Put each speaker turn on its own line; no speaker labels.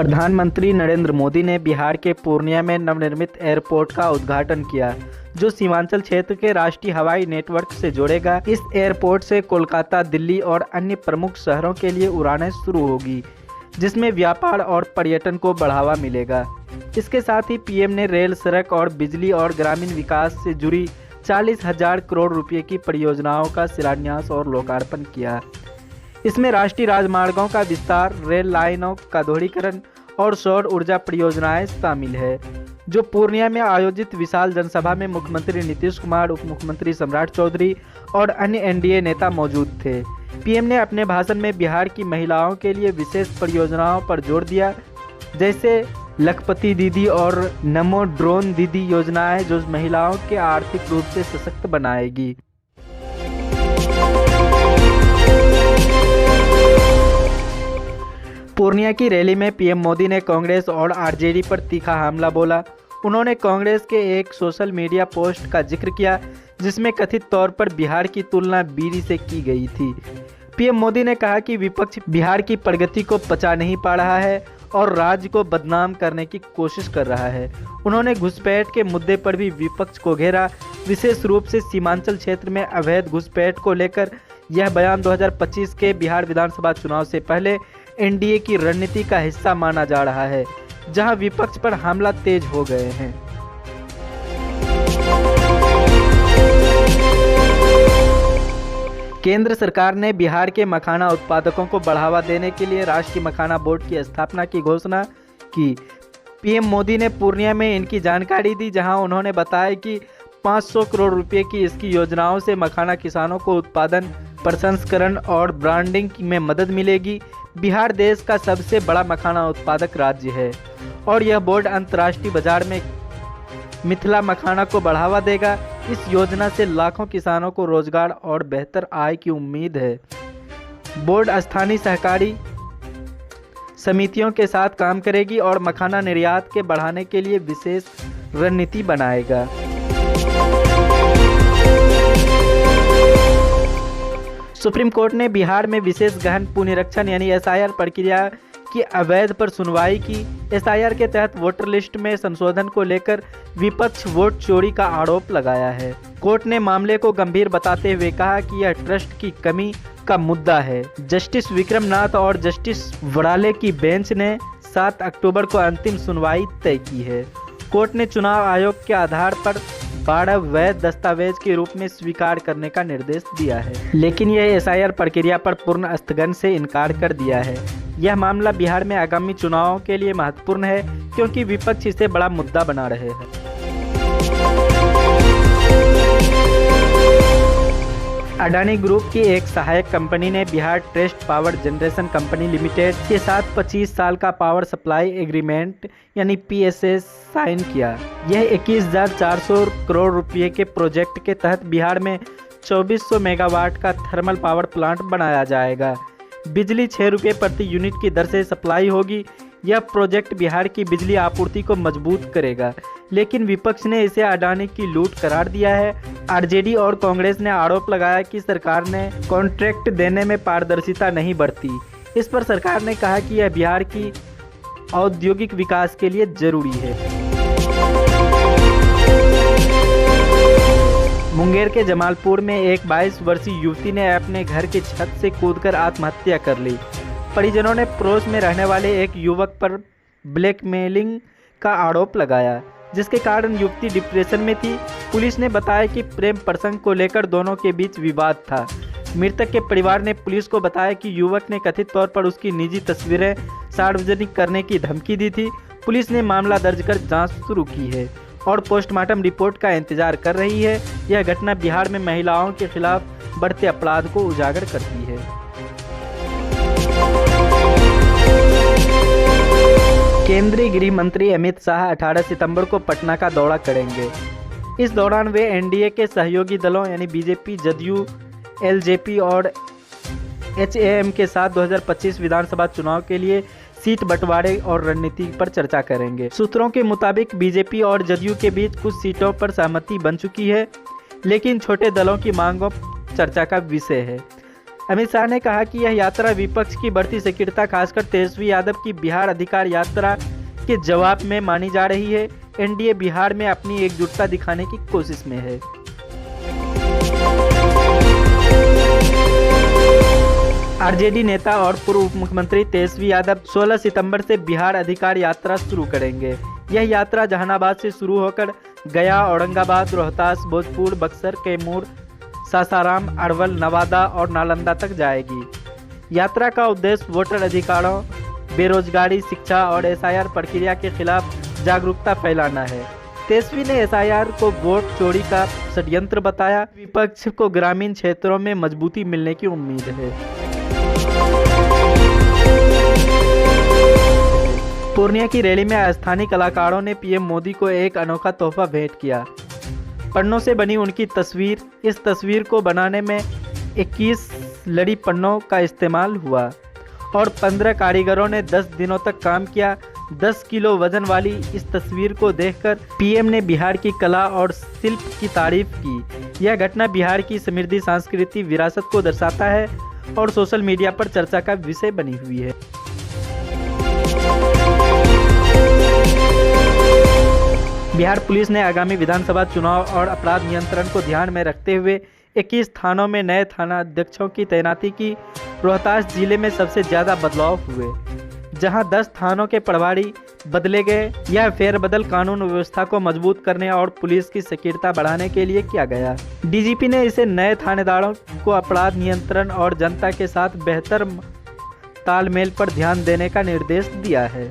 प्रधानमंत्री नरेंद्र मोदी ने बिहार के पूर्णिया में नवनिर्मित एयरपोर्ट का उद्घाटन किया, जो सीमांचल क्षेत्र के राष्ट्रीय हवाई नेटवर्क से जोड़ेगा। इस एयरपोर्ट से कोलकाता, दिल्ली और अन्य प्रमुख शहरों के लिए उड़ानें शुरू होगी, जिसमें व्यापार और पर्यटन को बढ़ावा मिलेगा। इसके साथ ही पीएम ने रेल, सड़क और बिजली और ग्रामीण विकास से जुड़ी 40,000 करोड़ रुपए की परियोजनाओं का शिलान्यास और लोकार्पण किया। इसमें राष्ट्रीय राजमार्गों का विस्तार, रेल लाइनों का दोहरीकरण और सौर ऊर्जा परियोजनाएं शामिल है। जो पूर्णिया में आयोजित विशाल जनसभा में मुख्यमंत्री नीतीश कुमार, उप मुख्यमंत्री सम्राट चौधरी और अन्य एनडीए नेता मौजूद थे। पीएम ने अपने भाषण में बिहार की महिलाओं के लिए विशेष परियोजनाओं पर जोर दिया, जैसे लखपति दीदी और नमो ड्रोन दीदी योजनाएं, जो महिलाओं के आर्थिक रूप से सशक्त बनाएगी। पूर्णिया की रैली में पीएम मोदी ने कांग्रेस और आरजेडी पर तीखा हमला बोला। उन्होंने कांग्रेस के एक सोशल मीडिया पोस्ट का जिक्र किया, जिसमें कथित तौर पर बिहार की तुलना बीड़ी से की गई थी। पीएम मोदी ने कहा कि विपक्ष बिहार की प्रगति को पचा नहीं पा रहा है और राज्य को बदनाम करने की कोशिश कर रहा है। उन्होंने घुसपैठ के मुद्दे पर भी विपक्ष को घेरा, विशेष रूप से सीमांचल क्षेत्र में अवैध घुसपैठ को लेकर। यह बयान 2025 के बिहार विधानसभा चुनाव से पहले एनडीए की रणनीति का हिस्सा माना जा रहा है, जहां विपक्ष पर हमला तेज हो गए हैं। केंद्र सरकार ने बिहार के मखाना उत्पादकों को बढ़ावा देने के लिए राष्ट्रीय मखाना बोर्ड की स्थापना की घोषणा की। पीएम मोदी ने पूर्णिया में इनकी जानकारी दी, जहां उन्होंने बताया कि 500 करोड़ रुपए की इसकी योजनाओं से मखाना किसानों को उत्पादन, प्रसंस्करण और ब्रांडिंग में मदद मिलेगी। बिहार देश का सबसे बड़ा मखाना उत्पादक राज्य है और यह बोर्ड अंतर्राष्ट्रीय बाजार में मिथिला मखाना को बढ़ावा देगा। इस योजना से लाखों किसानों को रोजगार और बेहतर आय की उम्मीद है। बोर्ड स्थानीय सहकारी समितियों के साथ काम करेगी और मखाना निर्यात के बढ़ाने के लिए विशेष रणनीति बनाएगा। सुप्रीम कोर्ट ने बिहार में विशेष गहन पुनरीक्षण यानी एसआईआर प्रक्रिया की अवैध पर सुनवाई की। एसआईआर के तहत वोटर लिस्ट में संशोधन को लेकर विपक्ष वोट चोरी का आरोप लगाया है। कोर्ट ने मामले को गंभीर बताते हुए कहा कि यह ट्रस्ट की कमी का मुद्दा है। जस्टिस विक्रम नाथ और जस्टिस वड़ाले की बेंच ने 7 अक्टूबर को अंतिम सुनवाई तय की है। कोर्ट ने चुनाव आयोग के आधार पर 12 वैध दस्तावेज के रूप में स्वीकार करने का निर्देश दिया है, लेकिन यह एसआईआर प्रक्रिया पर पूर्ण स्थगन से इनकार कर दिया है। यह मामला बिहार में आगामी चुनावों के लिए महत्वपूर्ण है, क्योंकि विपक्ष इसे बड़ा मुद्दा बना रहे हैं। अडानी ग्रुप की एक सहायक कंपनी ने Bihar trace power generation company limited के साथ 25 साल का पावर सप्लाई एग्रीमेंट यानी पीएसएस साइन किया। यह 21,400 करोड़ रुपए के प्रोजेक्ट के तहत बिहार में 2400 मेगावाट का थर्मल पावर प्लांट बनाया जाएगा। बिजली 6 रुपये प्रति यूनिट की दर से सप्लाई होगी। यह प्रोजेक्ट बिहार की बिजली आपूर्ति को मजबूत करेगा, लेकिन विपक्ष ने इसे अडानी की लूट करार दिया है। आरजेडी और कांग्रेस ने आरोप लगाया कि सरकार ने कॉन्ट्रैक्ट देने में पारदर्शिता नहीं बरती। इस पर सरकार ने कहा कि यह बिहार की औद्योगिक विकास के लिए जरूरी है। मुंगेर के जमालपुर में एक 22 वर्षीय युवती ने अपने घर की छत से कूदकर आत्महत्या कर ली। परिजनों ने पड़ोस में रहने वाले एक युवक पर ब्लैकमेलिंग का आरोप लगाया, जिसके कारण युवती डिप्रेशन में थी। पुलिस ने बताया कि प्रेम प्रसंग को लेकर दोनों के बीच विवाद था। मृतक के परिवार ने पुलिस को बताया कि युवक ने कथित तौर पर उसकी निजी तस्वीरें सार्वजनिक करने की धमकी दी थी। पुलिस ने मामला दर्ज कर जांच शुरू की है और पोस्टमार्टम रिपोर्ट का इंतजार कर रही है। यह घटना बिहार में महिलाओं के खिलाफ बढ़ते अपराध को उजागर करती है। केंद्रीय गृह मंत्री अमित शाह 18 सितंबर को पटना का दौरा करेंगे। इस दौरान वे एनडीए के सहयोगी दलों यानी बीजेपी, जदयू, एलजेपी और एचएएम के साथ 2025 विधानसभा चुनाव के लिए सीट बंटवारे और रणनीति पर चर्चा करेंगे। सूत्रों के मुताबिक बीजेपी और जदयू के बीच कुछ सीटों पर सहमति बन चुकी है, लेकिन छोटे दलों की मांगों चर्चा का विषय है। अमित शाह ने कहा कि यह यात्रा विपक्ष की बढ़ती सक्रियता, खासकर तेजस्वी यादव की बिहार अधिकार यात्रा के जवाब में मानी जा रही है। एनडीए बिहार में अपनी एकजुटता दिखाने की कोशिश में है। आरजेडी नेता और पूर्व उप मुख्यमंत्री तेजस्वी यादव 16 सितंबर से बिहार अधिकार यात्रा शुरू करेंगे। यह यात्रा जहानाबाद से शुरू होकर गया, औरंगाबाद, रोहतास, भोजपुर, बक्सर, कैमूर, सासाराम, अरवल, नवादा और नालंदा तक जाएगी। यात्रा का उद्देश्य वोटर अधिकारों, बेरोजगारी, शिक्षा और एसआईआर प्रक्रिया के खिलाफ जागरूकता फैलाना है। तेजस्वी ने एसआईआर को वोट चोरी का षड्यंत्र बताया। विपक्ष को ग्रामीण क्षेत्रों में मजबूती मिलने की उम्मीद है। पूर्णिया की रैली में स्थानीय कलाकारों ने पीएम मोदी को एक अनोखा तोहफा भेंट किया। पन्नों से बनी उनकी तस्वीर। इस तस्वीर को बनाने में 21 लड़ी पन्नों का इस्तेमाल हुआ और 15 कारीगरों ने 10 दिनों तक काम किया। 10 किलो वजन वाली इस तस्वीर को देखकर पीएम ने बिहार की कला और शिल्प की तारीफ की। यह घटना बिहार की समृद्ध सांस्कृतिक विरासत को दर्शाता है और सोशल मीडिया पर चर्चा का विषय बनी हुई है। बिहार पुलिस ने आगामी विधानसभा चुनाव और अपराध नियंत्रण को ध्यान में रखते हुए 21 थानों में नए थाना अध्यक्षों की तैनाती की। रोहतास जिले में सबसे ज्यादा बदलाव हुए, जहां 10 थानों के प्रभारी बदले गए। यह फेरबदल कानून व्यवस्था को मजबूत करने और पुलिस की सक्रियता बढ़ाने के लिए किया गया। डीजीपी ने इसे नए थानेदारों को अपराध नियंत्रण और जनता के साथ बेहतर तालमेल पर ध्यान देने का निर्देश दिया है।